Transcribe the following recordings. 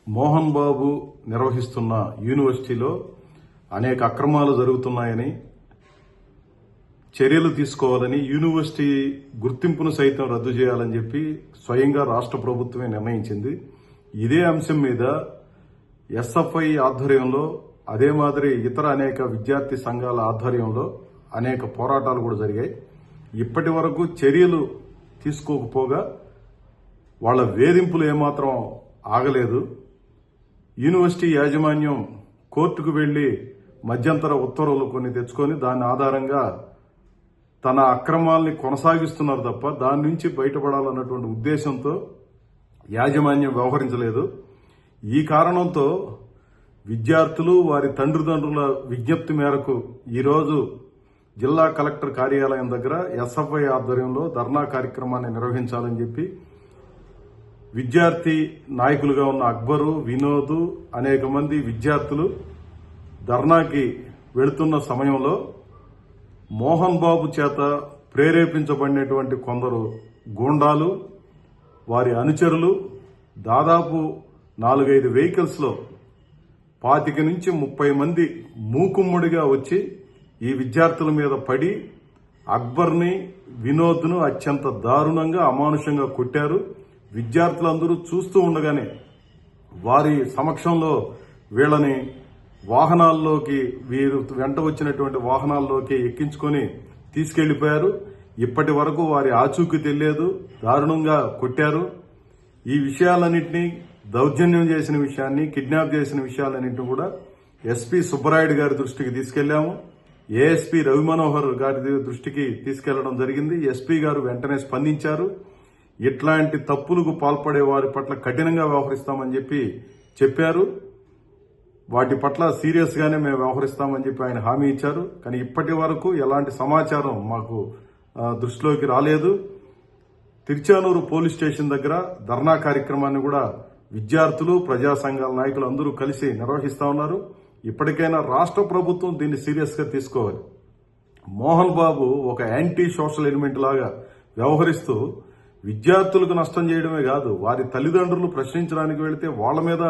మోహన్ బాబు నిర్వహిస్తున్న యూనివర్సిటీలో అనేక అక్రమాలు జరుగుతున్నాయని, చర్యలు తీసుకోవాలని, యూనివర్సిటీ గుర్తింపును సైతం రద్దు చేయాలని చెప్పి స్వయంగా రాష్ట్ర ప్రభుత్వమే నిర్ణయించింది. ఇదే అంశం మీద ఎస్ఎఫ్ఐ ఆధ్వర్యంలో, అదే మాదిరి ఇతర అనేక విద్యార్థి సంఘాల ఆధ్వర్యంలో అనేక పోరాటాలు కూడా జరిగాయి. ఇప్పటి వరకు చర్యలు తీసుకోకపోగా వాళ్ళ వేధింపులు ఏమాత్రం ఆగలేదు. యూనివర్సిటీ యాజమాన్యం కోర్టుకు వెళ్లి మధ్యంతర ఉత్తర్వులు కొన్ని తెచ్చుకొని దాని ఆధారంగా తన అక్రమాల్ని కొనసాగిస్తున్నారు తప్ప దాని నుంచి బయటపడాలన్నటువంటి ఉద్దేశంతో యాజమాన్యం వ్యవహరించలేదు. ఈ కారణంతో విద్యార్థులు వారి తండ్రిదండ్రుల విజ్ఞప్తి మేరకు ఈరోజు జిల్లా కలెక్టర్ కార్యాలయం దగ్గర ఎస్ఎఫ్ఐ ఆధ్వర్యంలో ధర్నా కార్యక్రమాన్ని నిర్వహించాలని చెప్పి విద్యార్థి నాయకులుగా ఉన్న అక్బరు, వినోద్, అనేక మంది విద్యార్థులు ధర్నాకి వెళుతున్న సమయంలో మోహన్ బాబు చేత ప్రేరేపించబడినటువంటి కొందరు గూండాలు, వారి అనుచరులు దాదాపు 4-5 వెహికల్స్ లో 25 నుంచి 30 మంది మూకుమ్మడిగా వచ్చి ఈ విద్యార్థుల మీద పడి అక్బర్ని, వినోద్ను అత్యంత దారుణంగా అమానుషంగా కొట్టారు. విద్యార్థులందరూ చూస్తూ ఉండగానే వారి సమక్షంలో వీళ్ళని వాహనాల్లోకి, వీరు వెంట వచ్చినటువంటి వాహనాల్లోకి ఎక్కించుకొని తీసుకెళ్లిపోయారు. ఇప్పటి వరకు వారి ఆచూకీ తెలియదు, దారుణంగా కొట్టారు. ఈ విషయాలన్నింటినీ, దౌర్జన్యం చేసిన విషయాన్ని, కిడ్నాప్ చేసిన విషయాలన్నింటినీ కూడా ఎస్పీ సుబ్బరాయుడు గారి దృష్టికి తీసుకెళ్లాము. ఏఎస్పీ రవి మనోహర్ గారి దృష్టికి తీసుకెళ్లడం జరిగింది. ఎస్పీ గారు వెంటనే స్పందించారు. ఇట్లాంటి తప్పులకు పాల్పడే వారి పట్ల కఠినంగా వ్యవహరిస్తామని చెప్పారు. వాటి పట్ల సీరియస్ గానే మేము వ్యవహరిస్తామని చెప్పి ఆయన హామీ ఇచ్చారు. కానీ ఇప్పటి వరకు ఎలాంటి సమాచారం మాకు దృష్టిలోకి రాలేదు. తిరుచానూరు పోలీస్ స్టేషన్ దగ్గర ధర్నా కార్యక్రమాన్ని కూడా విద్యార్థులు, ప్రజా సంఘాల నాయకులు అందరూ కలిసి నిర్వహిస్తా ఉన్నారు. ఇప్పటికైనా రాష్ట్ర ప్రభుత్వం దీన్ని సీరియస్ గా తీసుకోవాలి. మోహన్ బాబు ఒక యాంటీ సోషల్ ఎలిమెంట్ లాగా వ్యవహరిస్తూ విద్యార్థులకు నష్టం చేయడమే కాదు, వారి తల్లిదండ్రులు ప్రశ్నించడానికి వెళితే వాళ్ల మీద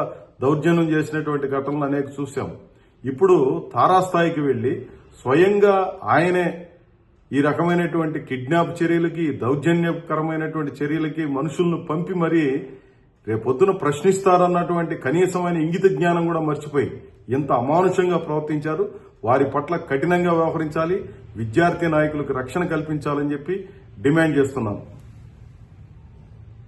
దౌర్జన్యం చేసినటువంటి ఘటనలు అనేక చూశాం. ఇప్పుడు తారాస్థాయికి వెళ్లి స్వయంగా ఆయనే ఈ రకమైనటువంటి కిడ్నాప్ చర్యలకి, దౌర్జన్యకరమైనటువంటి చర్యలకి మనుషులను పంపి మరీ రేపొద్దున ప్రశ్నిస్తారన్నటువంటి కనీసమైన ఇంగిత జ్ఞానం కూడా మర్చిపోయి ఎంత అమానుషంగా ప్రవర్తించారు. వారి పట్ల కఠినంగా వ్యవహరించాలి, విద్యార్థి నాయకులకు రక్షణ కల్పించాలని చెప్పి డిమాండ్ చేస్తున్నాం.